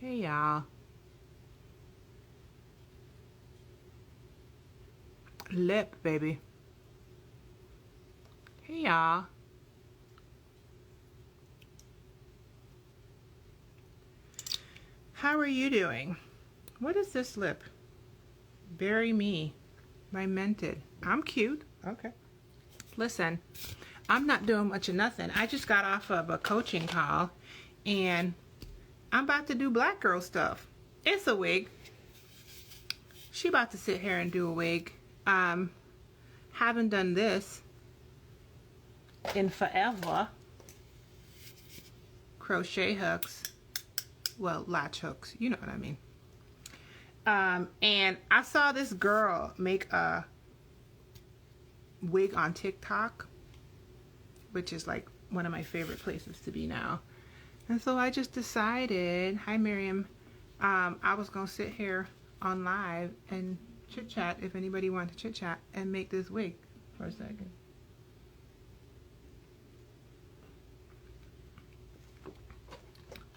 Hey y'all. Lip, baby. Hey y'all. How are you doing? What is this lip? Bury Me by Mented. I'm cute. Okay. Listen, I'm not doing much of nothing. I just got off of a coaching call and I'm about to do black girl stuff. It's a wig. She about to sit here and do a wig. Haven't done this in forever. Crochet hooks. Well, latch hooks. You know what I mean. And I saw this girl make a wig on TikTok, which is like one of my favorite places to be now. And so I just decided, hi Miriam, I was gonna sit here on live and chit chat if anybody wanted to chit chat and make this wig for a second.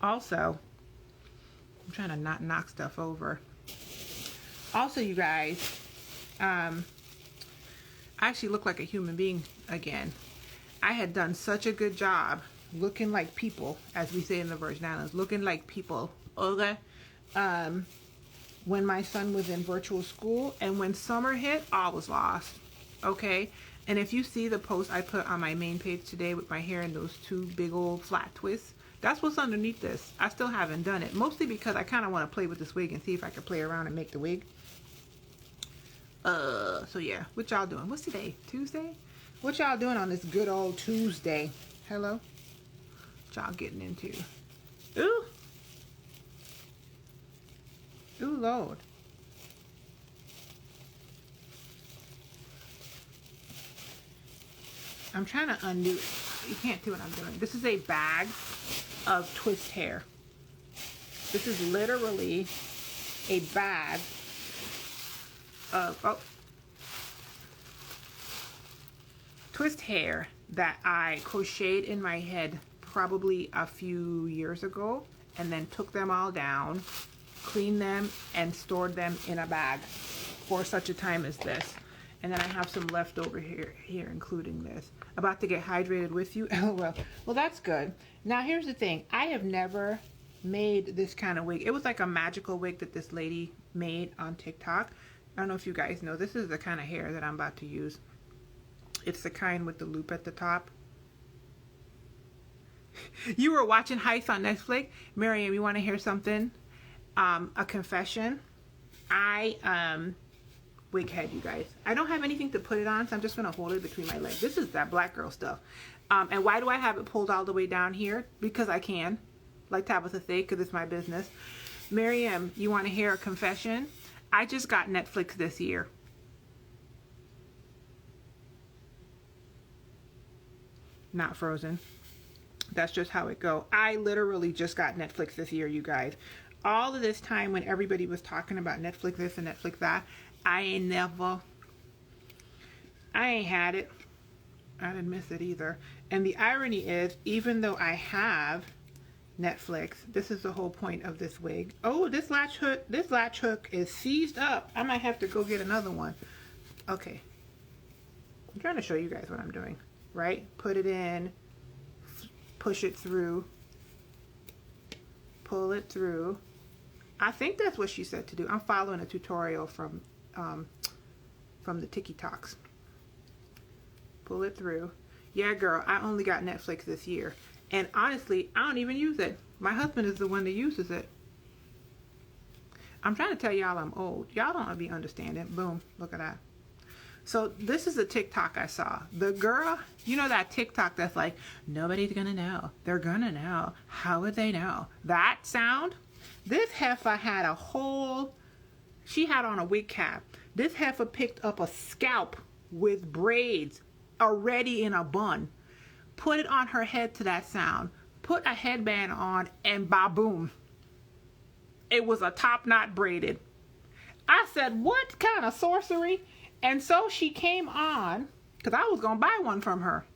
Also, I'm trying to not knock stuff over. Also, you guys, I actually look like a human being again. I had done such a good job looking like people, as we say in the Virgin Islands, looking like people, okay? When my son was in virtual school and when summer hit, all was lost, okay? And if you see the post I put on my main page today with my hair in those two big old flat twists, that's what's underneath this. I still haven't done it, mostly because I kind of want to play with this wig and see if I can play around and make the wig. So yeah, what y'all doing? What's today? Tuesday? What y'all doing on this good old Tuesday? Hello? What y'all getting into? Ooh. Ooh, Lord. I'm trying to undo it. You can't see what I'm doing. This is a bag of twist hair. This is literally a bag of twist hair that I crocheted in my head probably a few years ago and then took them all down, cleaned them, and stored them in a bag for such a time as this. And then I have some left over here, including this. About to get hydrated with you. Oh, well, that's good. Now, here's the thing. I have never made this kind of wig. It was like a magical wig that this lady made on TikTok. I don't know if you guys know. This is the kind of hair that I'm about to use. It's the kind with the loop at the top. You were watching Heist on Netflix. Miriam, you want to hear something? A confession. Wig head, you guys. I don't have anything to put it on, so I'm just going to hold it between my legs. This is that black girl stuff. And why do I have it pulled all the way down here? Because I can. Like Tabitha said, because it's my business. Miriam, you want to hear a confession? I just got Netflix this year. Not Frozen. That's just how it go. I literally just got Netflix this year, you guys. All of this time when everybody was talking about Netflix this and Netflix that, I ain't had it. I didn't miss it either. And the irony is, even though I have Netflix, this is the whole point of this wig. Oh, this latch hook is seized up. I might have to go get another one. Okay. I'm trying to show you guys what I'm doing, right? Put it in, push it through, pull it through. I think that's what she said to do. I'm following a tutorial from the TikToks. Pull it through. Yeah, girl, I only got Netflix this year. And honestly, I don't even use it. My husband is the one that uses it. I'm trying to tell y'all I'm old. Y'all don't be understanding. Boom, look at that. So this is a TikTok I saw. The girl, you know that TikTok that's like, nobody's gonna know. They're gonna know. How would they know? That sound? This heifer had a whole, she had on a wig cap. This heifer picked up a scalp with braids already in a bun, put it on her head to that sound, put a headband on, and ba-boom. It was a top knot braided. I said, what kind of sorcery? And so she came on, because I was going to buy one from her.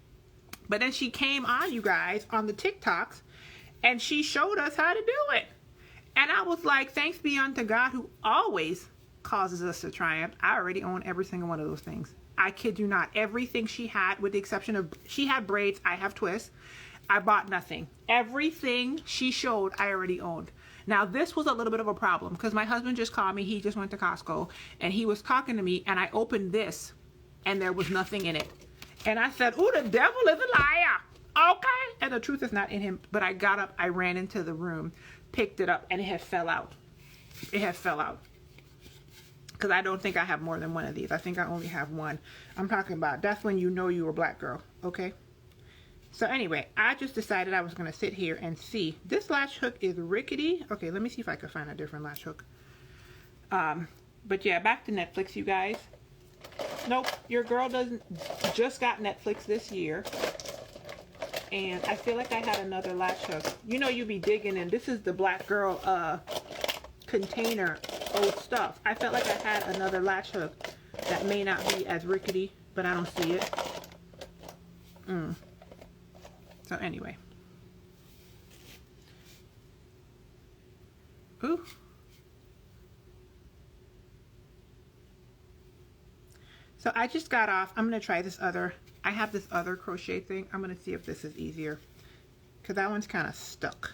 But then she came on, you guys, on the TikToks, and she showed us how to do it. And I was like, thanks be unto God who always causes us to triumph. I already own every single one of those things. I kid you not. Everything she had, with the exception of, she had braids, I have twists. I bought nothing. Everything she showed, I already owned. Now, this was a little bit of a problem because my husband just called me. He just went to Costco and he was talking to me, and I opened this and there was nothing in it. And I said, "Ooh, the devil is a liar." Okay. And the truth is not in him. But I got up, I ran into the room, picked it up, and it had fell out. It had fell out. Because I don't think I have more than one of these. I think I only have one. I'm talking about, that's when you know you're a black girl. Okay. So anyway, I just decided I was going to sit here and see. This latch hook is rickety. Okay, let me see if I can find a different latch hook. But yeah, back to Netflix, you guys. Nope, your girl just got Netflix this year. And I feel like I had another latch hook. You know, you be digging in. This is the black girl container old stuff. I felt like I had another latch hook that may not be as rickety, but I don't see it. So anyway. Ooh. So I just got off. I'm going to try this other. I have this other crochet thing. I'm going to see if this is easier, because that one's kind of stuck.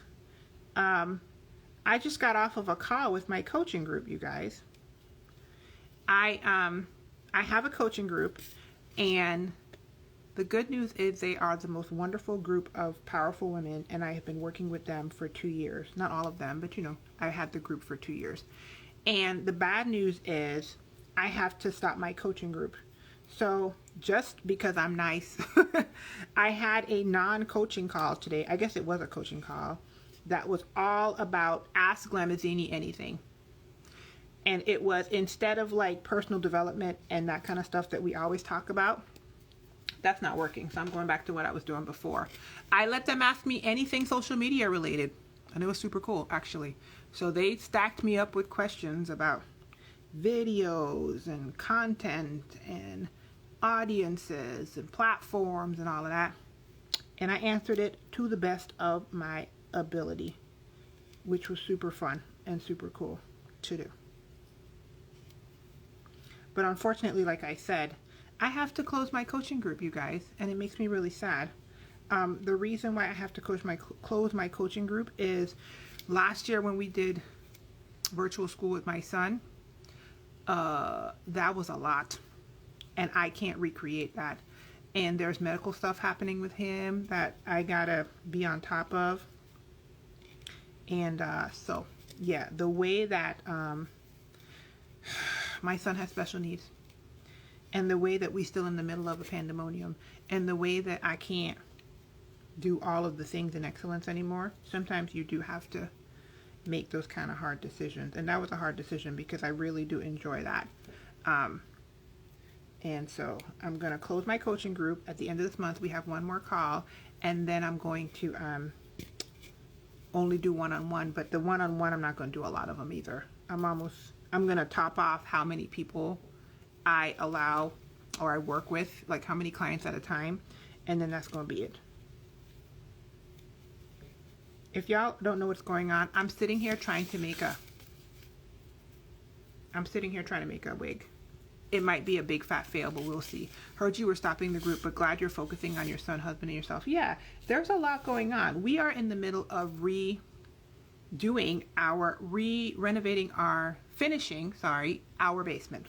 I just got off of a call with my coaching group, you guys. I have a coaching group, and the good news is they are the most wonderful group of powerful women, and I have been working with them for 2 years. Not all of them, but you know, I had the group for 2 years. And the bad news is I have to stop my coaching group. So just because I'm nice, I had a non-coaching call today. I guess it was a coaching call that was all about Ask Glamazini Anything. And it was, instead of like personal development and that kind of stuff that we always talk about, that's not working. So I'm going back to what I was doing before. I let them ask me anything social media related, and it was super cool, actually. So they stacked me up with questions about videos and content and audiences and platforms and all of that. And I answered it to the best of my ability, which was super fun and super cool to do. But unfortunately, like I said, I have to close my coaching group, you guys, and it makes me really sad. The reason why I have to close my coaching group is last year when we did virtual school with my son, that was a lot, and I can't recreate that. And there's medical stuff happening with him that I gotta be on top of. And so yeah, the way that my son has special needs, and the way that we still in the middle of a pandemonium, and the way that I can't do all of the things in excellence anymore, sometimes you do have to make those kind of hard decisions. And that was a hard decision because I really do enjoy that. And so I'm going to close my coaching group at the end of this month. We have one more call, and then I'm going to only do one-on-one. But the one-on-one, I'm not going to do a lot of them either. I'm going to top off how many people I allow or I work with, like how many clients at a time, and then that's going to be it. If y'all don't know what's going on, I'm sitting here trying to make a wig. It might be a big fat fail, but we'll see. Heard you were stopping the group, but glad you're focusing on your son, husband, and yourself. Yeah, there's a lot going on. We are in the middle of finishing our basement.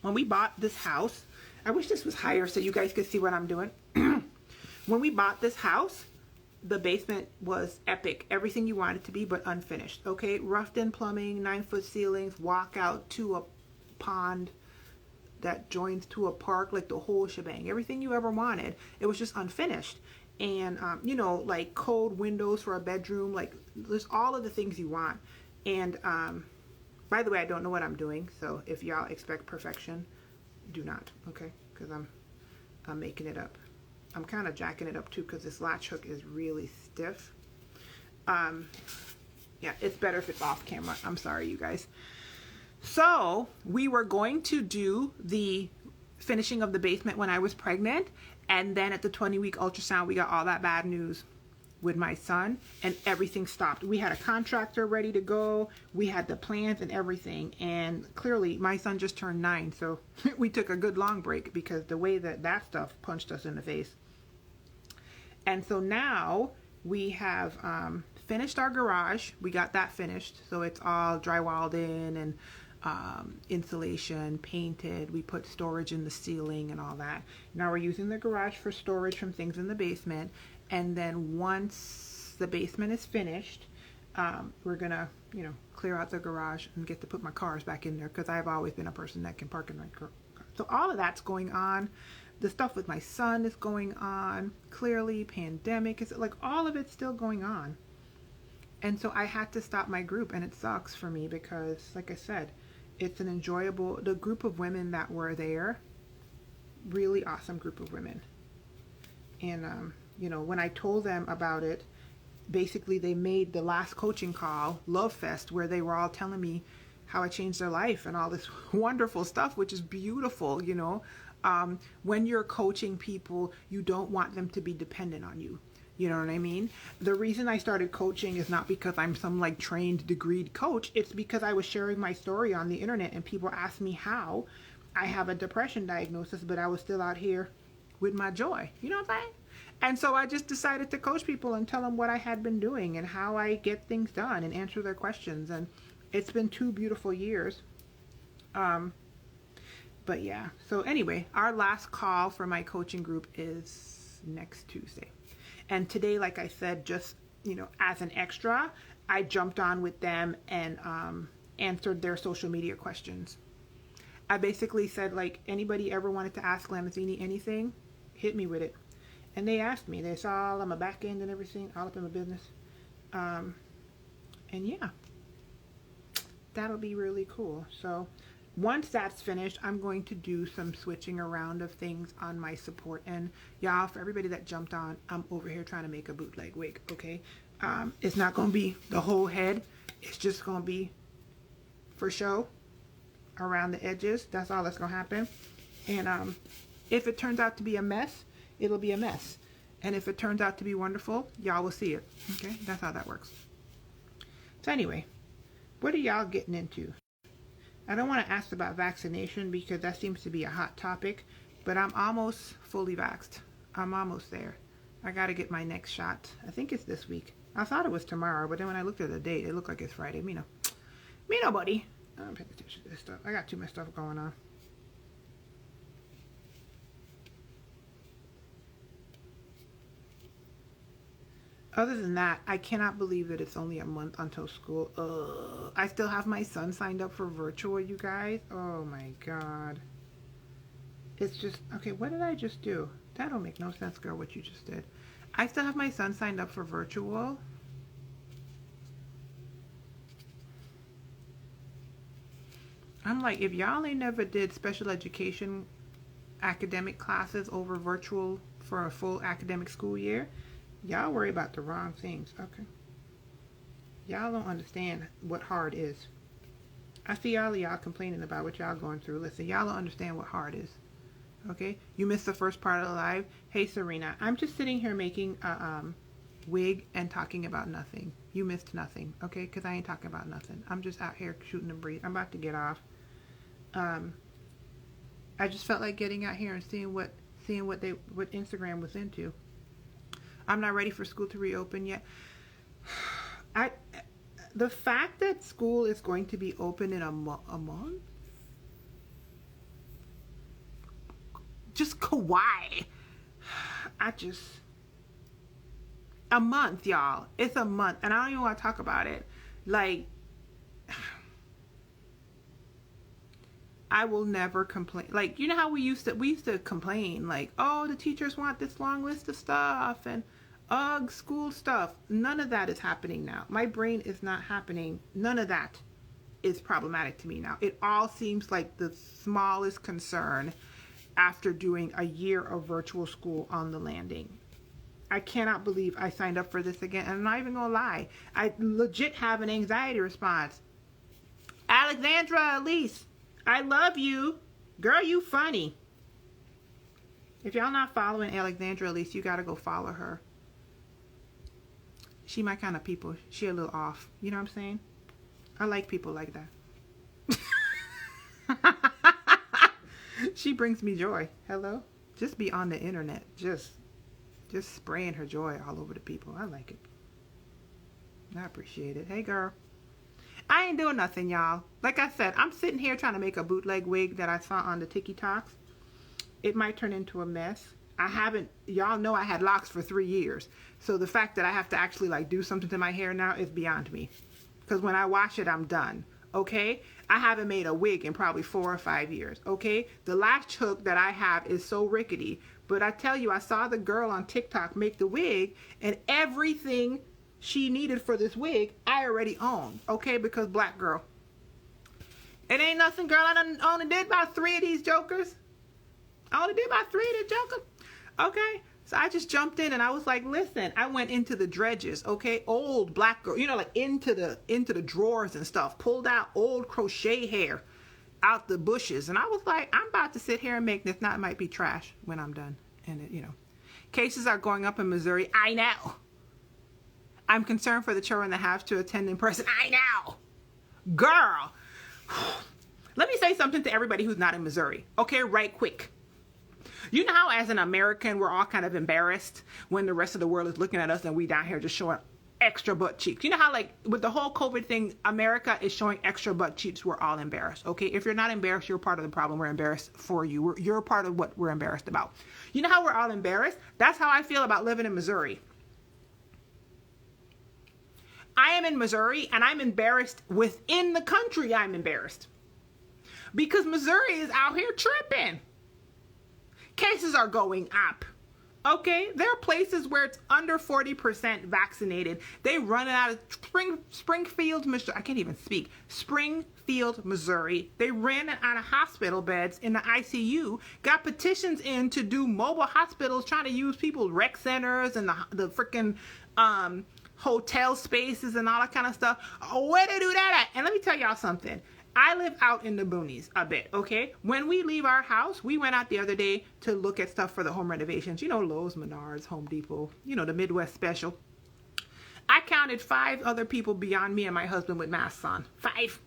When we bought this house, I wish this was higher so you guys could see what I'm doing. When we bought this house, the basement was epic. Everything you wanted to be, but unfinished. Okay, roughed in plumbing, 9-foot ceilings, walk out to a pond that joins to a park, like the whole shebang. Everything you ever wanted. It was just unfinished. And, you know, like cold windows for a bedroom, like there's all of the things you want. And, by the way, I don't know what I'm doing. So if y'all expect perfection, do not, okay? Because I'm making it up. I'm kind of jacking it up too because this latch hook is really stiff. Yeah, it's better if it's off camera. I'm sorry, you guys. So we were going to do the finishing of the basement when I was pregnant, and then at the 20-week ultrasound we got all that bad news. with my son, and everything stopped. We had a contractor ready to go. We had the plans and everything. And clearly my son just turned 9. So we took a good long break because the way that stuff punched us in the face. And so now we have finished our garage. We got that finished. So it's all drywalled in and insulation, painted. We put storage in the ceiling and all that. Now we're using the garage for storage from things in the basement. And then once the basement is finished, we're gonna, clear out the garage and get to put my cars back in there, because I've always been a person that can park in my car. So all of that's going on. The stuff with my son is going on. Clearly, pandemic is like all of it's still going on. And so I had to stop my group, and it sucks for me because, like I said, it's an enjoyable, the group of women that were there, really awesome group of women. And, when I told them about it, basically they made the last coaching call, Love Fest, where they were all telling me how I changed their life and all this wonderful stuff, which is beautiful, when you're coaching people, you don't want them to be dependent on you. You know what I mean? The reason I started coaching is not because I'm some like trained, degreed coach. It's because I was sharing my story on the internet and people asked me how I have a depression diagnosis, but I was still out here with my joy. You know what I'm saying? And so I just decided to coach people and tell them what I had been doing and how I get things done and answer their questions. And it's been 2 beautiful years. But yeah, so anyway, our last call for my coaching group is next Tuesday. And today, like I said, just, as an extra, I jumped on with them and answered their social media questions. I basically said, like, anybody ever wanted to ask Lamazini anything, hit me with it. And they asked me. They saw all on my back end and everything, all up in my business. And yeah, that'll be really cool. So once that's finished, I'm going to do some switching around of things on my support. And y'all, for everybody that jumped on, I'm over here trying to make a bootleg wig, okay? It's not going to be the whole head. It's just going to be for show around the edges. That's all that's going to happen. And if it turns out to be a mess, it'll be a mess. And if it turns out to be wonderful, y'all will see it, okay? That's how that works. So anyway, what are y'all getting into? I don't want to ask about vaccination because that seems to be a hot topic, but I'm almost fully vaxxed. I'm almost there. I got to get my next shot. I think it's this week. I thought it was tomorrow, but then when I looked at the date, it looked like it's Friday. Me no, buddy. I'm paying attention to this stuff. I got too much stuff going on. Other than that, I cannot believe that it's only a month until school. Ugh. I still have my son signed up for virtual, you guys. Oh my God. It's just, okay, what did I just do? That don't make no sense, girl, what you just did. I still have my son signed up for virtual. I'm like, if y'all ain't never did special education academic classes over virtual for a full academic school year, y'all worry about the wrong things, okay? Y'all don't understand what hard is. I see all of y'all complaining about what y'all going through. Listen, y'all don't understand what hard is, okay? You missed the first part of the live. Hey, Serena, I'm just sitting here making a wig and talking about nothing. You missed nothing, okay? Because I ain't talking about nothing. I'm just out here shooting the breeze. I'm about to get off. I just felt like getting out here and seeing what Instagram was into. I'm not ready for school to reopen yet. The fact that school is going to be open in a month? Just kawaii. A month, y'all. It's a month. And I don't even want to talk about it. Like, I will never complain. Like, you know how we used to complain, like, oh, the teachers want this long list of stuff and ugh, school stuff. None of that is happening now. My brain is not happening. None of that is problematic to me now. It all seems like the smallest concern after doing a year of virtual school on the landing. I cannot believe I signed up for this again. And I'm not even gonna lie. I legit have an anxiety response. Alexandra Elise, I love you. Girl, you funny. If y'all not following Alexandra Elise, you gotta go follow her. She my kind of people. She a little off. You know what I'm saying? I like people like that. She brings me joy. Hello? Just be on the internet. Just spraying her joy all over the people. I like it. I appreciate it. Hey, girl. I ain't doing nothing, y'all. Like I said, I'm sitting here trying to make a bootleg wig that I saw on the TikToks. It might turn into a mess. Y'all know I had locks for 3 years. So the fact that I have to actually like do something to my hair now is beyond me. Because when I wash it, I'm done. Okay? I haven't made a wig in probably 4 or 5 years. Okay? The latch hook that I have is so rickety. But I tell you, I saw the girl on TikTok make the wig, and everything she needed for this wig, I already owned. Okay? Because black girl. It ain't nothing, girl. I only did about 3 of these jokers. Okay? So I just jumped in and I was like, listen, I went into the dredges, okay? Old black girl, you know, like into the drawers and stuff, pulled out old crochet hair out the bushes. And I was like, I'm about to sit here and make this. Now it might be trash when I'm done. And it, you know, cases are going up in Missouri. I know. I'm concerned for the children that have to attend in person. I know. Girl. Let me say something to everybody who's not in Missouri. Okay, right quick. You know how as an American, we're all kind of embarrassed when the rest of the world is looking at us and we down here just showing extra butt cheeks. You know how like with the whole COVID thing, America is showing extra butt cheeks. We're all embarrassed. Okay. If you're not embarrassed, you're part of the problem. We're embarrassed for you. You're part of what we're embarrassed about. You know how we're all embarrassed? That's how I feel about living in Missouri. I am in Missouri and I'm embarrassed within the country. I'm embarrassed because Missouri is out here tripping. Cases are going up. Okay, there are places where it's under 40% vaccinated. They run it out of Springfield, Missouri. I can't even speak. Springfield, Missouri. They ran it out of hospital beds in the ICU. Got petitions in to do mobile hospitals, trying to use people's rec centers and the freaking hotel spaces and all that kind of stuff. Where they do that at? And let me tell y'all something. I live out in the boonies a bit, okay? When we leave our house, we went out the other day to look at stuff for the home renovations. You know, Lowe's, Menards, Home Depot, you know, the Midwest special. I counted 5 other people beyond me and my husband with masks on. 5.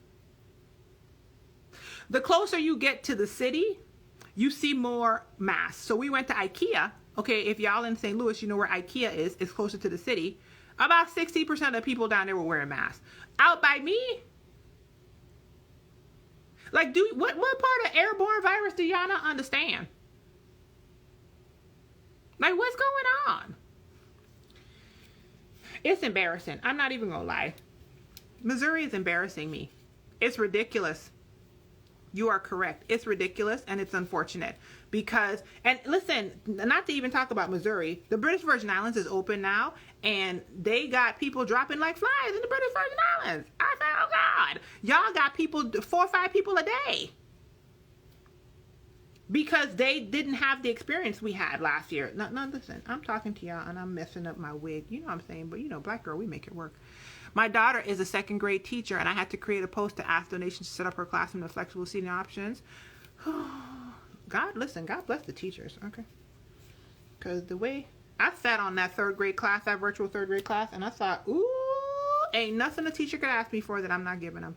The closer you get to the city, you see more masks. So we went to IKEA. Okay, if y'all in St. Louis, you know where IKEA is. It's closer to the city. About 60% of the people down there were wearing masks. Out by me, like, what part of airborne virus do y'all not understand? Like, what's going on? It's embarrassing. I'm not even gonna lie. Missouri is embarrassing me. It's ridiculous. You are correct. It's ridiculous and it's unfortunate because, and listen, not to even talk about Missouri, the British Virgin Islands is open now and they got people dropping like flies in the British Virgin Islands. I said, oh God, y'all got people, 4 or 5 people a day because they didn't have the experience we had last year. No, listen, I'm talking to y'all and I'm messing up my wig. You know what I'm saying? But you know, black girl, we make it work. My daughter is a 2nd grade teacher and I had to create a post to ask donations to set up her classroom with flexible seating options. God, listen, God bless the teachers, okay? Because the way I sat on that 3rd grade class, that virtual 3rd grade class, and I thought, ooh, ain't nothing a teacher could ask me for that I'm not giving them.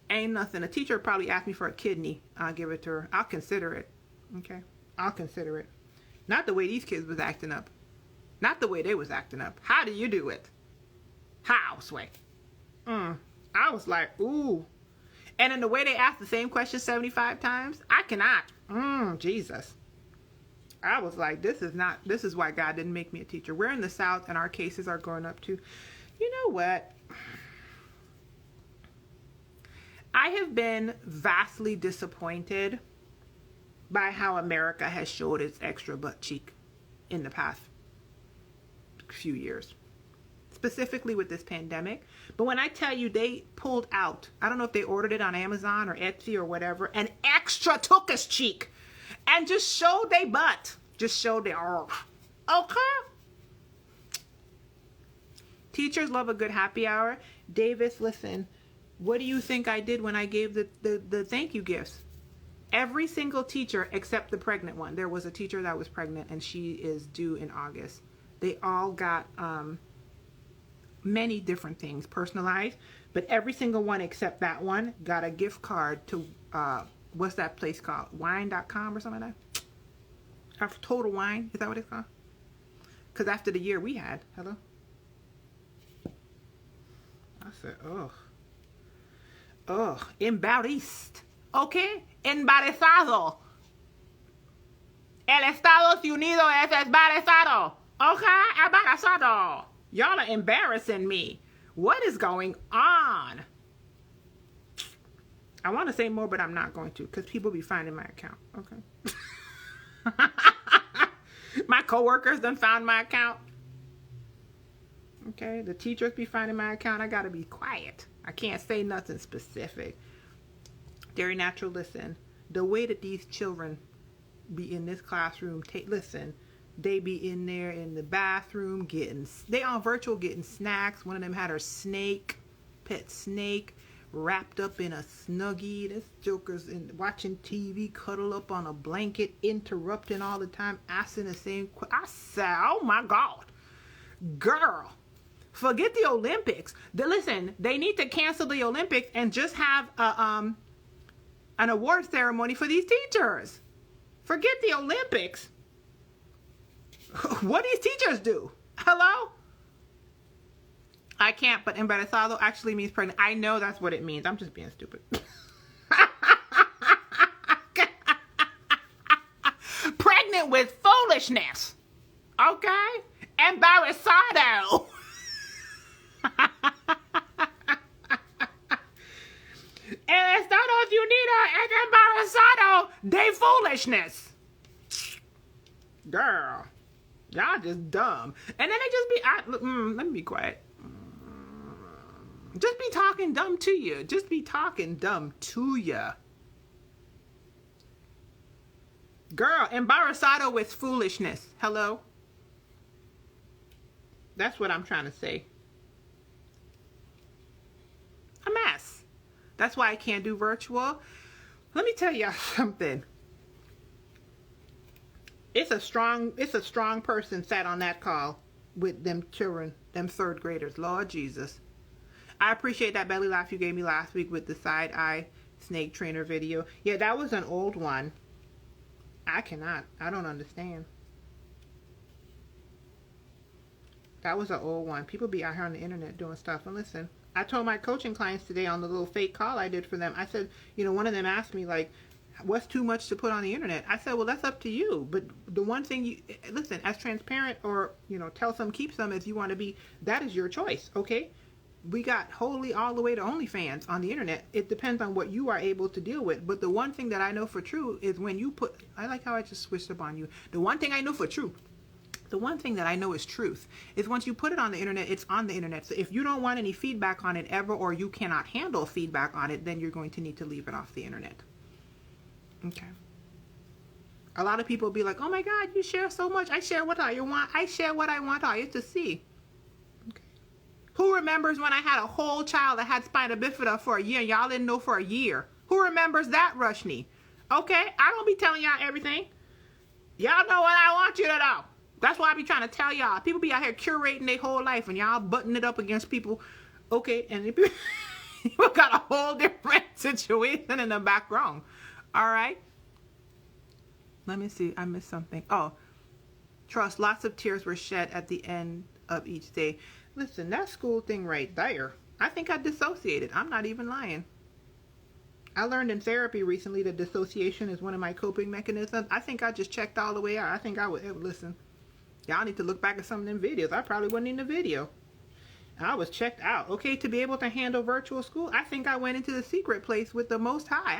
Ain't nothing. A teacher would probably ask me for a kidney. I'll give it to her. I'll consider it, okay? I'll consider it. Not the way these kids was acting up. Not the way they was acting up. How do you do it? How, Sway? I was like, ooh. And in the way they asked the same question 75 times, I cannot. Jesus. I was like, this is why God didn't make me a teacher. We're in the South and our cases are going up too. You know what? I have been vastly disappointed by how America has showed its extra butt cheek in the past few years. Specifically with this pandemic. But when I tell you they pulled out, I don't know if they ordered it on Amazon or Etsy or whatever, an extra took us cheek and just showed their butt. Just showed their, okay. Teachers love a good happy hour. Davis, listen, what do you think I did when I gave the thank you gifts? Every single teacher except the pregnant one. There was a teacher that was pregnant and she is due in August. They all got many different things personalized, but every single one except that one got a gift card to what's that place called, wine.com or something like that. Total Wine, is that what it's called? Because after the year we had, hello, I said, embarrassed, okay, embarazado. El Estados Unidos es embarazado, okay, embarazado. Y'all are embarrassing me. What is going on? I want to say more, but I'm not going to, because people be finding my account, okay? My coworkers done found my account. Okay, the teachers be finding my account. I gotta be quiet. I can't say nothing specific. Dairy Natural, listen. The way that these children be in this classroom, listen, they be in there in the bathroom they on virtual getting snacks. One of them had her pet snake, wrapped up in a Snuggie. This joker's watching TV, cuddle up on a blanket, interrupting all the time, asking the same question. I said, oh my God, girl, forget the Olympics. Listen, they need to cancel the Olympics and just have an award ceremony for these teachers. Forget the Olympics. What these teachers do? Hello? I can't, but embarazado actually means pregnant. I know that's what it means. I'm just being stupid. Pregnant with foolishness. Okay? Embarazado. El Estados Unidos es embarazado de foolishness. Girl. Y'all just dumb. And then they just be, let me be quiet. Just be talking dumb to you. Just be talking dumb to you. Girl, embarazado with foolishness. Hello? That's what I'm trying to say. A mess. That's why I can't do virtual. Let me tell y'all something. It's a strong person sat on that call with them children, them third graders. Lord Jesus. I appreciate that belly laugh you gave me last week with the side eye snake trainer video. Yeah, that was an old one. I don't understand. That was an old one. People be out here on the internet doing stuff. And listen, I told my coaching clients today on the little fake call I did for them, I said, one of them asked me, like, what's too much to put on the internet? I said, well, that's up to you. But the one thing listen, as transparent or, tell some, keep some as you want to be, that is your choice, okay? We got wholly all the way to OnlyFans on the internet. It depends on what you are able to deal with. But the one thing that I know for true is when you I like how I just switched up on you. The one thing I know for true, the one thing that I know is truth, is once you put it on the internet, it's on the internet. So if you don't want any feedback on it ever, or you cannot handle feedback on it, then you're going to need to leave it off the internet. Okay. A lot of people be like, oh my God, you share so much. I share what I want. I share what I want you to see. Okay. Who remembers when I had a whole child that had spina bifida for a year and y'all didn't know for a year? Who remembers that, Rushni? Okay, I don't be telling y'all everything. Y'all know what I want you to know. That's why I be trying to tell y'all. People be out here curating their whole life and y'all butting it up against people. Okay, and you got a whole different situation in the background. All right. Let me see. I missed something. Oh, trust. Lots of tears were shed at the end of each day. Listen, that school thing right there. I think I dissociated. I'm not even lying. I learned in therapy recently that dissociation is one of my coping mechanisms. I think I just checked all the way out. I think I would listen. Y'all need to look back at some of them videos. I probably wasn't in the video. I was checked out. Okay, to be able to handle virtual school, I think I went into the secret place with the Most High.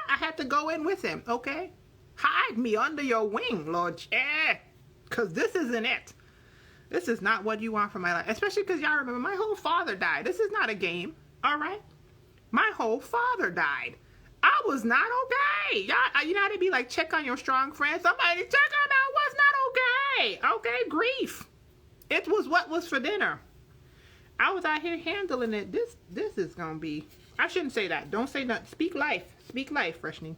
I had to go in with him, okay? Hide me under your wing, Lord. Yeah, because this isn't it. This is not what you want for my life. Especially because y'all remember, my whole father died. This is not a game, all right? My whole father died. I was not okay. Y'all, you know how they be like, check on your strong friend? Somebody check on that was not okay. Okay, grief. It was what was for dinner. I was out here handling it. This is going to be... I shouldn't say that. Don't say that. Speak life. Speak life, Freshnie.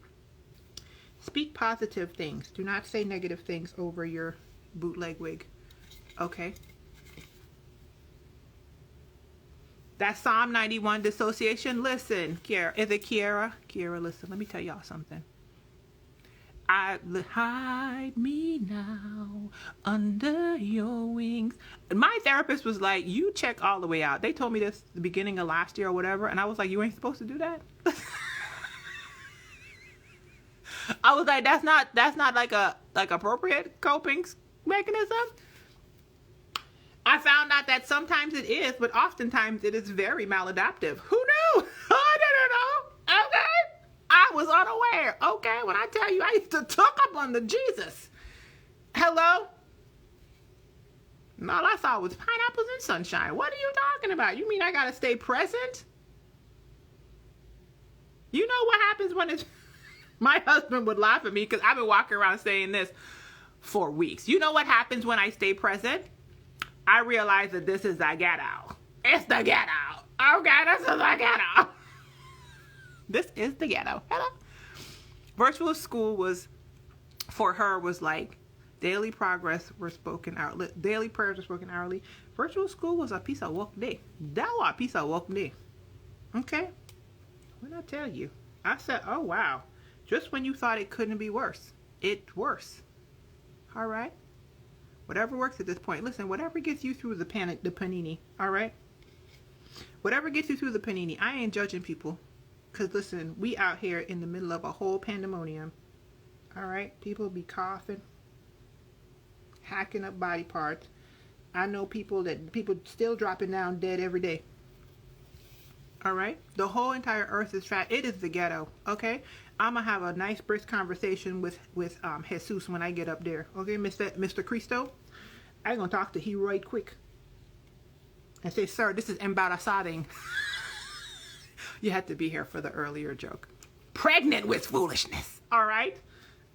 Speak positive things. Do not say negative things over your bootleg wig. Okay? That Psalm 91 dissociation. Listen, Kiara. Is it Kiara? Kiara, listen. Let me tell y'all something. Hide me now under your wings. My therapist was like, you check all the way out. They told me this the beginning of last year or whatever, and I was like, you ain't supposed to do that. I was like, that's not like appropriate coping mechanism. I found out that sometimes it is, but oftentimes it is very maladaptive. Who knew? I didn't know. Okay. I was unaware. Okay. When I tell you, I used to talk up on the Jesus. Hello? And all I saw was pineapples and sunshine. What are you talking about? You mean I got to stay present? You know what happens when it's... My husband would laugh at me because I've been walking around saying this for weeks. You know what happens when I stay present? I realize that this is the ghetto. It's the ghetto. Okay, this is the ghetto. This is the ghetto. Hello? Virtual school was, for her, was like daily progress were spoken hourly. Daily prayers were spoken hourly. Virtual school was a piece of work day. That was a piece of work day. Okay? What did I tell you? I said, oh, wow. Just when you thought it couldn't be worse, it's worse. All right? Whatever works at this point. Listen, whatever gets you through the panini, all right? Whatever gets you through the panini. I ain't judging people. Because, listen, we out here in the middle of a whole pandemonium. All right? People be coughing, hacking up body parts. I know people still dropping down dead every day. All right? The whole entire earth is fat. It is the ghetto, okay? I'm going to have a nice brisk conversation with Jesus when I get up there. Okay, Mr. Cristo? I'm going to talk to he right quick. And say, sir, this is embarrassing. You had to be here for the earlier joke. Pregnant with foolishness. All right?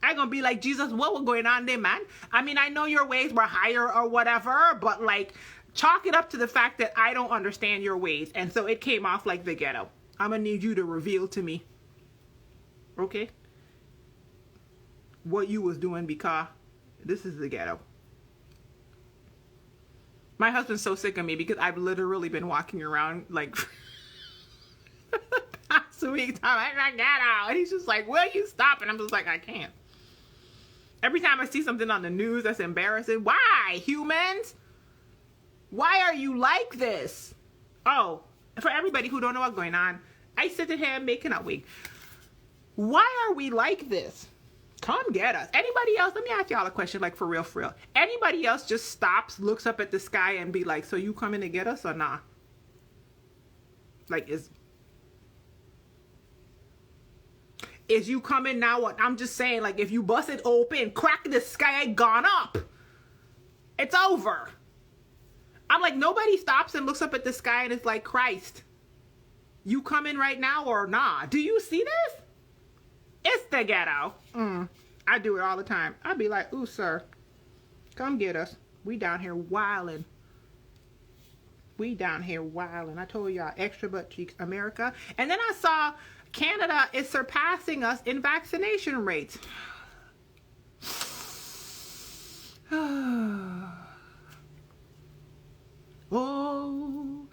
I'm going to be like, Jesus, what was going on there, man? I mean, I know your ways were higher or whatever, but like, chalk it up to the fact that I don't understand your ways. And so it came off like the ghetto. I'm going to need you to reveal to me. Okay, what you was doing, because this is the ghetto. My husband's so sick of me because I've literally been walking around like past a week. I'm like, ghetto, and he's just like, will you stop? And I'm just like, I can't. Every time I see something on the news that's embarrassing, why, humans? Why are you like this? Oh, for everybody who don't know what's going on, I sit here making a wig. Why are we like this? Come get us. Anybody else? Let me ask y'all a question, like for real, for real. Anybody else just stops, looks up at the sky and be like, so you coming to get us or nah? Like, is you coming now? What I'm just saying, like, if you bust it open, crack the sky gone up. It's over. I'm like, nobody stops and looks up at the sky and is like, Christ, you coming right now or nah? Do you see this? It's the ghetto. I do it all the time. I'd be like, ooh, sir, come get us. We down here wilding. We down here wilding. I told y'all, extra butt cheeks, America. And then I saw Canada is surpassing us in vaccination rates. Oh,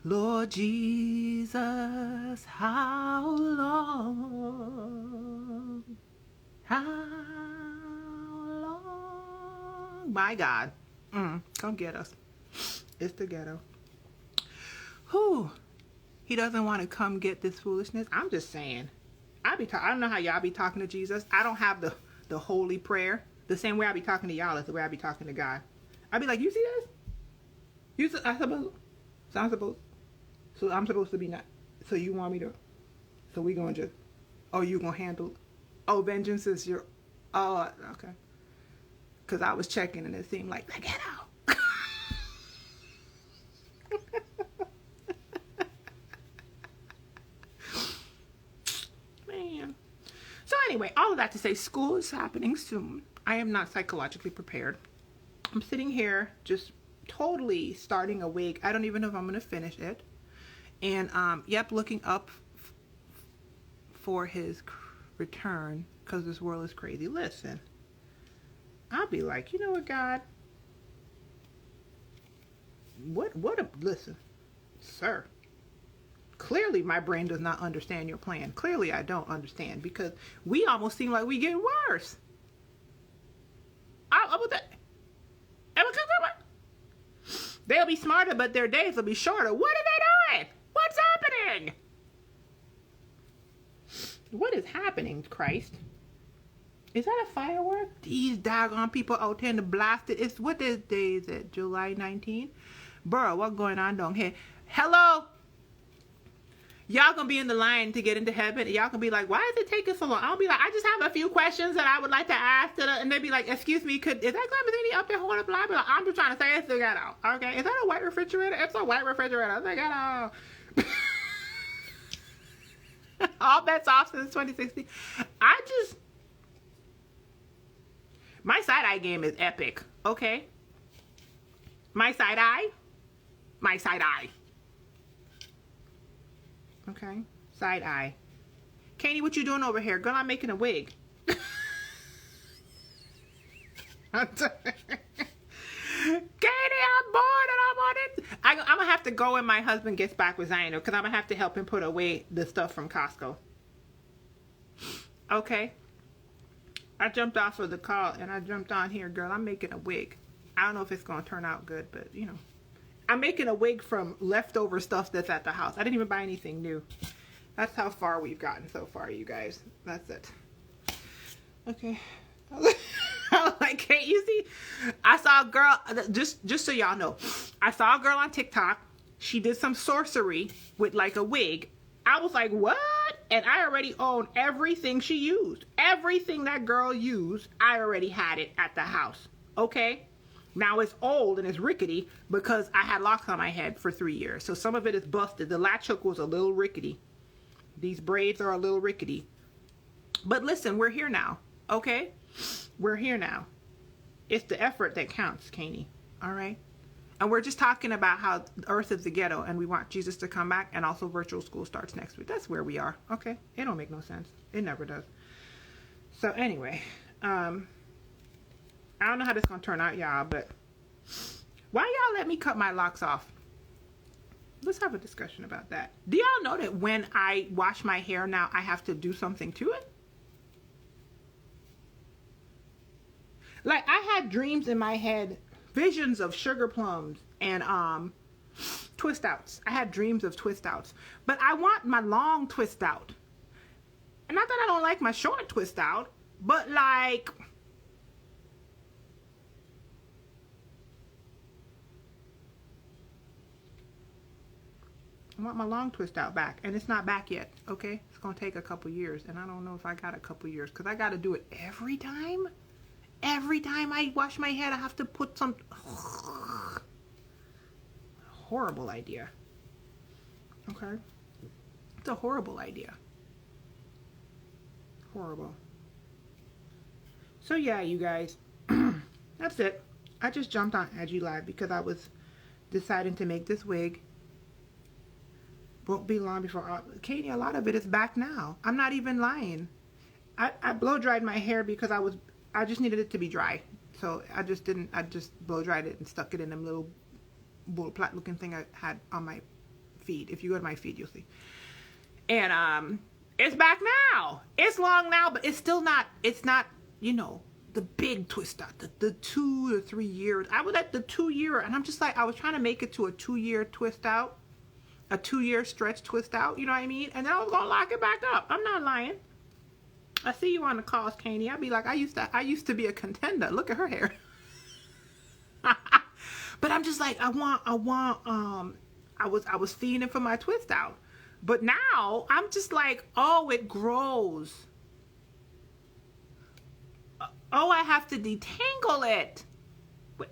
Lord Jesus, how long? How long? My God. Come get us. It's the ghetto. Whew. He doesn't want to come get this foolishness. I'm just saying. I don't know how y'all be talking to Jesus. I don't have the holy prayer. The same way I be talking to y'all is the way I be talking to God. I be like, you see this? So I'm supposed to be not. So you want me to? So we gonna just? Oh, you gonna handle? Oh, vengeance is your. Oh, okay. Because I was checking and it seemed like the ghetto. Man. So anyway, all of that to say, school is happening soon. I am not psychologically prepared. I'm sitting here just totally starting a wig. I don't even know if I'm going to finish it. And, yep, looking up for his return because this world is crazy. Listen, I'll be like, you know what, God? Listen, sir, Clearly, my brain does not understand your plan. Clearly, I don't understand because we almost seem like we get worse. They'll be smarter, but their days will be shorter. What are they doing? What's happening? What is happening, Christ? Is that a firework? These doggone people out here to blast it. It's what day is it? July 19th? Bro, what's going on down here? Hello? Y'all gonna be in the line to get into heaven. Y'all gonna be like, why is it taking so long? I'll be like, I just have a few questions that I would like to ask. And they'd be like, excuse me, is that Clementine up there holding up? I'll be like, I'm just trying to say it's the ghetto. Okay, is that a white refrigerator? It's a white refrigerator. It's the ghetto. All bets off since 2016. My side-eye game is epic, okay? My side-eye. Okay, side-eye. Katie, what you doing over here? Girl, I'm making a wig. Katie, I'm bored and I'm on it. I'm going to have to go when my husband gets back with Zion because I'm going to have to help him put away the stuff from Costco. Okay. I jumped off of the call and I jumped on here, girl. I'm making a wig. I don't know if it's going to turn out good, but you know. I'm making a wig from leftover stuff that's at the house. I didn't even buy anything new. That's how far we've gotten so far, you guys. That's it. Okay. Like, hey, you see, I saw a girl, just so y'all know, I saw a girl on TikTok. She did some sorcery with like a wig. I was like, what? And I already own everything she used. Everything that girl used, I already had it at the house. Okay? Now it's old and it's rickety because I had locks on my head for 3 years. So some of it is busted. The latch hook was a little rickety. These braids are a little rickety. But listen, we're here now. Okay? We're here now. It's the effort that counts, Kanie. All right? And we're just talking about how Earth is the ghetto and we want Jesus to come back, and also virtual school starts next week. That's where we are. Okay? It don't make no sense. It never does. So anyway, I don't know how this is going to turn out, y'all, but why y'all let me cut my locks off? Let's have a discussion about that. Do y'all know that when I wash my hair now, I have to do something to it? Like, I had dreams in my head, visions of sugar plums and twist outs. I had dreams of twist outs, but I want my long twist out. And not that I don't like my short twist out, but like, I want my long twist out back, and it's not back yet. Okay, it's gonna take a couple years, and I don't know if I got a couple years because I got to do it every time. Every time I wash my head, I have to put some. Horrible idea. Okay, it's a horrible idea. Horrible. So yeah, you guys, that's it. I just jumped on IG Live because I was deciding to make this wig. Won't be long before Katie, a lot of it is back now. I'm not even lying. I blow dried my hair because I just needed it to be dry. So I just blow dried it and stuck it in them little plat looking thing I had on my feed. If you go to my feed, you'll see. And it's back now. It's long now, but it's still not, it's not, you know, the big twist out, the 2 or 3 years. I was at the 2 year, and I'm just like, I was trying to make it to a 2 year twist out, a 2 year stretch twist out, you know what I mean? And then I was gonna lock it back up. I'm not lying. I see you on the calls, Kanie. I'd be like, I used to be a contender. Look at her hair. But I'm just like, I was feeding for my twist out. But now I'm just like, oh, it grows. Oh, I have to detangle it. Wait.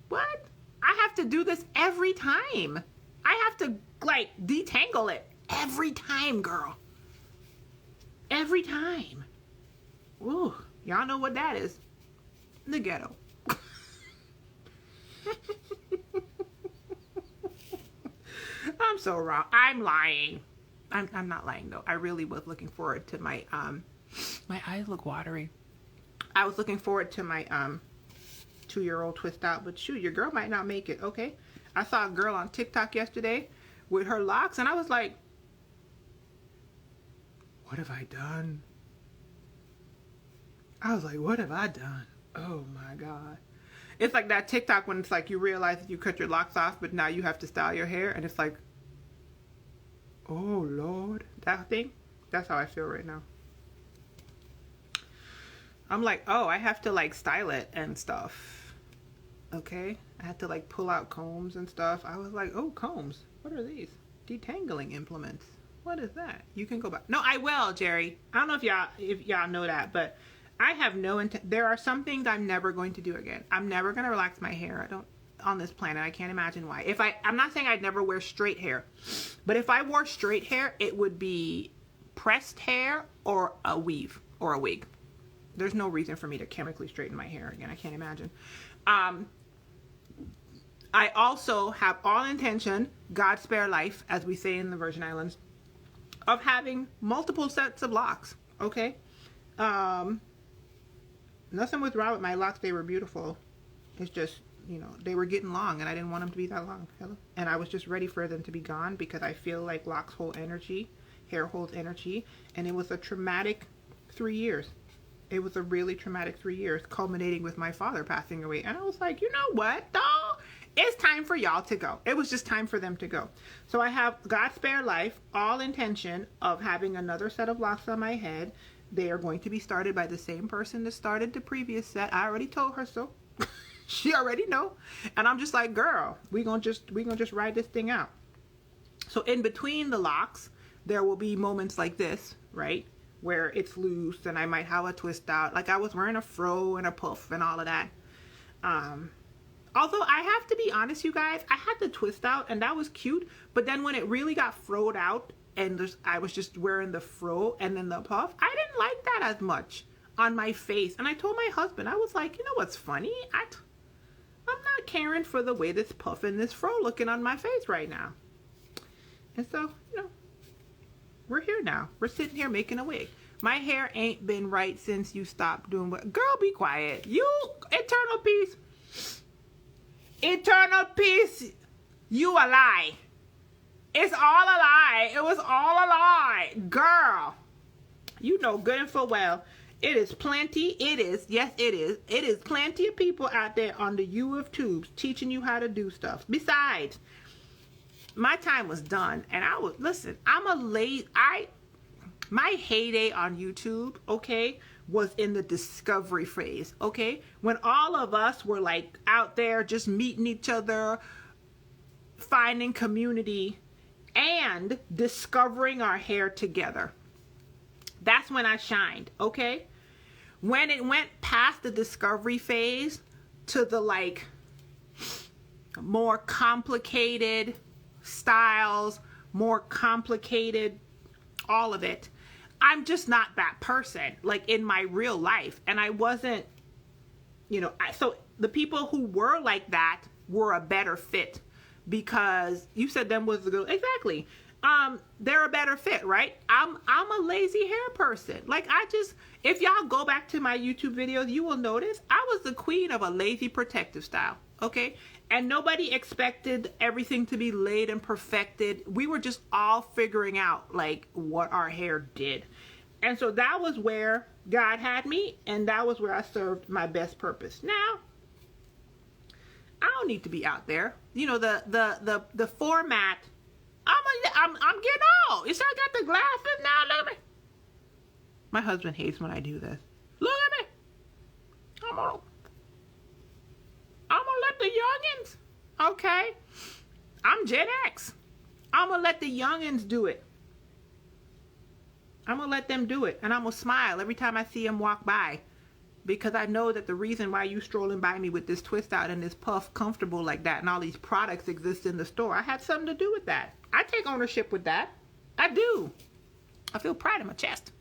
What? I have to do this every time. I have to like detangle it every time, girl. Every time. Ooh, y'all know what that is. The ghetto. I'm so wrong. I'm lying. I'm not lying though. I really was looking forward to my eyes look watery. I was looking forward to my 2-year-old twist out, but shoot, your girl might not make it, okay? I saw a girl on TikTok yesterday with her locks, and I was like, what have I done? I was like, what have I done? Oh my God. It's like that TikTok when it's like you realize that you cut your locks off, but now you have to style your hair, and it's like, oh Lord, that thing. That's how I feel right now. I'm like, oh, I have to like style it and stuff. Okay, I had to like pull out combs and stuff. I was like, oh, combs, what are these? Detangling implements. What is that? You can go back. No, I will, Jerry. I don't know if y'all know that, but I have no intent. There are some things I'm never going to do again. I'm never going to relax my hair. I don't, on this planet. I can't imagine why. I'm not saying I'd never wear straight hair, but if I wore straight hair, it would be pressed hair or a weave or a wig. There's no reason for me to chemically straighten my hair again. I can't imagine. I also have all intention, God spare life, as we say in the Virgin Islands, of having multiple sets of locks. Okay. Nothing was wrong with my locks. They were beautiful. It's just, you know, they were getting long and I didn't want them to be that long. Hello? And I was just ready for them to be gone because I feel like locks hold energy, hair holds energy. And it was a traumatic 3 years. It was a really traumatic 3 years, culminating with my father passing away. And I was like, you know what, though? It's time for y'all to go. It was just time for them to go. So I have, God spare life, all intention of having another set of locks on my head. They are going to be started by the same person that started the previous set. I already told her so. She already know. And I'm just like, girl, we gonna just ride this thing out. So in between the locks, there will be moments like this, right? Where it's loose and I might have a twist out. Like I was wearing a fro and a puff and all of that. Although I have to be honest, you guys, I had the twist out and that was cute. But then when it really got froed out and I was just wearing the fro and then the puff, I didn't like that as much on my face. And I told my husband, I was like, you know what's funny? I'm not caring for the way this puff and this fro looking on my face right now. And so, you know, we're here now. We're sitting here making a wig. My hair ain't been right since you stopped doing what? Girl, be quiet. You, eternal peace. Eternal peace. You a lie. It's all a lie. It was all a lie. Girl, you know good and full well. It is plenty. It is. Yes, it is. It is plenty of people out there on the U of tubes teaching you how to do stuff. Besides, my time was done. And I was, listen, my heyday on YouTube, okay, was in the discovery phase, okay? When all of us were like out there just meeting each other, finding community, and discovering our hair together. That's when I shined, okay? When it went past the discovery phase to the like more complicated styles, more complicated, all of it, I'm just not that person, like in my real life. And I wasn't, you know, so the people who were like that were a better fit because you said them was the good, exactly. They're a better fit, right? I'm a lazy hair person. Like if y'all go back to my YouTube videos, you will notice I was the queen of a lazy protective style, okay? And nobody expected everything to be laid and perfected. We were just all figuring out like what our hair did. And so that was where God had me, and that was where I served my best purpose. Now, I don't need to be out there. You know, the format, I'm getting old. You see, I got the glasses now, look at me. My husband hates when I do this. Look at me. I'm gonna let the youngins, okay? I'm Gen X. I'm gonna let the youngins do it. I'm gonna let them do it, and I'm gonna smile every time I see them walk by, because I know that the reason why you strolling by me with this twist out and this puff comfortable like that and all these products exist in the store, I had something to do with that. I take ownership with that. I do. I feel pride in my chest.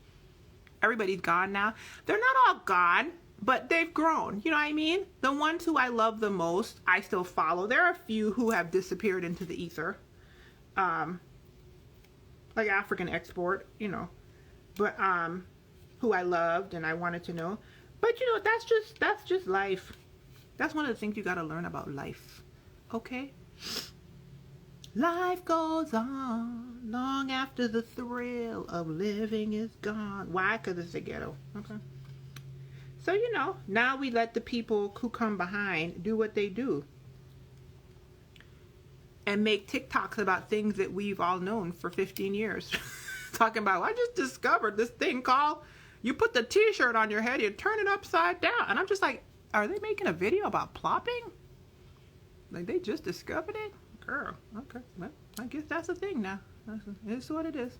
Everybody's gone now. They're not all gone, but they've grown. You know what I mean? The ones who I love the most, I still follow. There are a few who have disappeared into the ether. Like African Export, you know. But who I loved and I wanted to know. But you know, that's just life. That's one of the things you got to learn about life. Okay? Life goes on long after the thrill of living is gone. Why? Because it's a ghetto. Okay. So, you know, now we let the people who come behind do what they do and make TikToks about things that we've all known for 15 years. Talking about, I just discovered this thing called, you put the t-shirt on your head, you turn it upside down. And I'm just like, are they making a video about plopping? Like they just discovered it? Girl, okay. Well, I guess that's a thing now. It's what it is.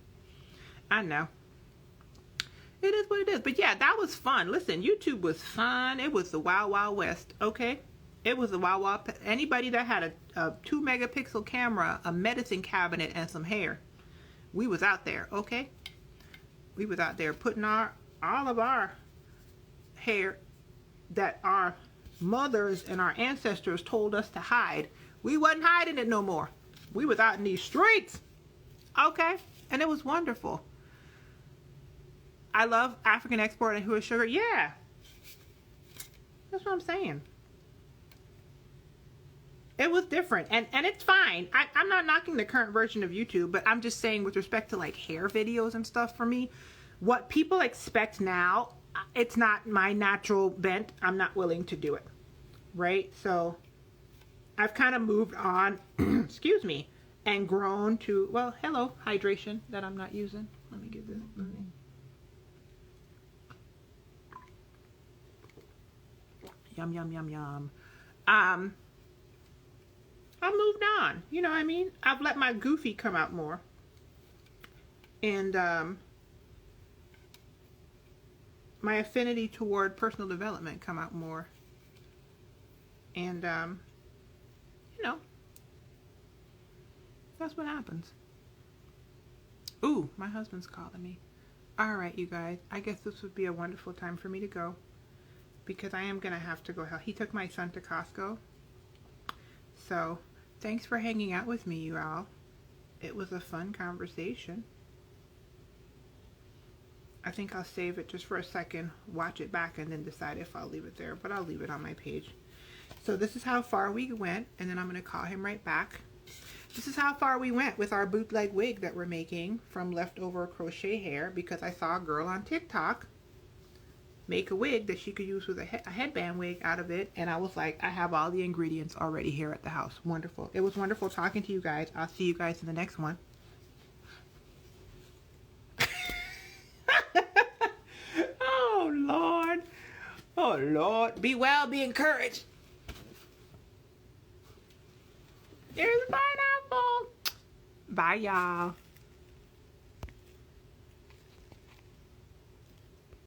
I know. It is what it is. But yeah, that was fun. Listen, YouTube was fun. It was the Wild Wild West, okay? It was the Wild Wild. Anybody that had a 2 megapixel camera, a medicine cabinet, and some hair, we was out there, okay? We was out there putting all of our hair that our mothers and our ancestors told us to hide. We wasn't hiding it no more. We was out in these streets, okay? And it was wonderful. I love African export and who is sugar. Yeah. That's what I'm saying. It was different. And it's fine. I'm not knocking the current version of YouTube, but I'm just saying with respect to like hair videos and stuff for me, what people expect now, it's not my natural bent. I'm not willing to do it. Right? So I've kind of moved on, excuse me, and grown to, well, hello, hydration that I'm not using. Let me get this. Yum, yum, yum, yum. I moved on. You know what I mean? I've let my goofy come out more. And my affinity toward personal development come out more. And, you know, that's what happens. Ooh, my husband's calling me. All right, you guys. I guess this would be a wonderful time for me to go. Because I am going to have to go help. He took my son to Costco. So, thanks for hanging out with me, you all. It was a fun conversation. I think I'll save it just for a second, watch it back, and then decide if I'll leave it there. But I'll leave it on my page. So this is how far we went, and then I'm going to call him right back. This is how far we went with our bootleg wig that we're making from leftover crochet hair, because I saw a girl on TikTok make a wig that she could use with a headband wig out of it, and I was like, I have all the ingredients already here at the house. Wonderful. It was wonderful talking to you guys. I'll see you guys in the next one. Oh Lord. Oh Lord. Be well, be encouraged. There's a pineapple. Bye y'all.